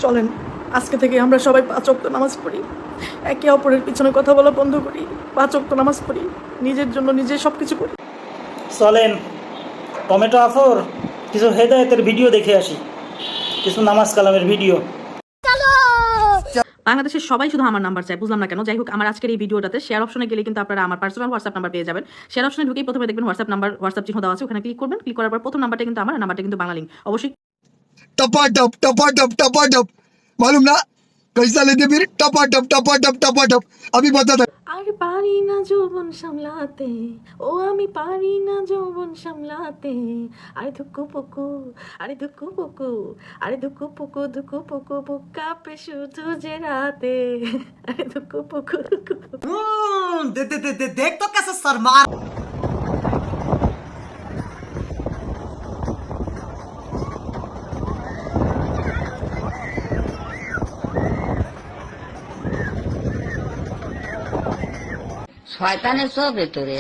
চলেন আজকে থেকে আমরা সবাই 5 ওয়াক্ত নামাজ পড়ি, একে অপরের পিছনে কথা বলা বন্ধ করি, 5 ওয়াক্ত নামাজ পড়ি, নিজের জন্য নিজে সব কিছু করি। চলেন টমেটো আফর কিছু হেদায়েতের ভিডিও দেখে আসি, কিছু নামাজ কালামের ভিডিও। বাংলাদেশের সবাই শুধু আমার নাম্বার চাই, বুঝলাম না কেন। যাই হোক, আমার আজকের এই ভিডিওটাতে শেয়ার অপশনে গেলে কিন্তু আপনারা আমার পার্সোনাল হোয়াটসঅ্যাপ নাম্বার পেয়ে যাবেন। শেয়ার অপশনে ঢুকেই প্রথমে দেখবেন হোয়াটসঅ্যাপ চিহ্ন দেওয়া আছে, ওখানে ক্লিক করবেন। ক্লিক করার পর প্রথম নাম্বারটা কিন্তু আমার, নাম্বারটা কিন্তু বাংলা লিঙ্ক। অবশ্যই टपाटप मालूम ना कैसा लेते फिर टपाटप अभी बता था। আর পারি না যৌবন সামলাতে, ও আমি পারি না যৌবন সামলাতে। আরে ধুকু পুকু, আরে ধুকু পুকু, আরে ধুকু পুকু ধুকু পুকু বুক কাঁপে শুধু যে রাতে। আরে ধুকু পুকু ধুকু পুকু। देख तो कैसे सर मार। শয়তানের সব ভেতরে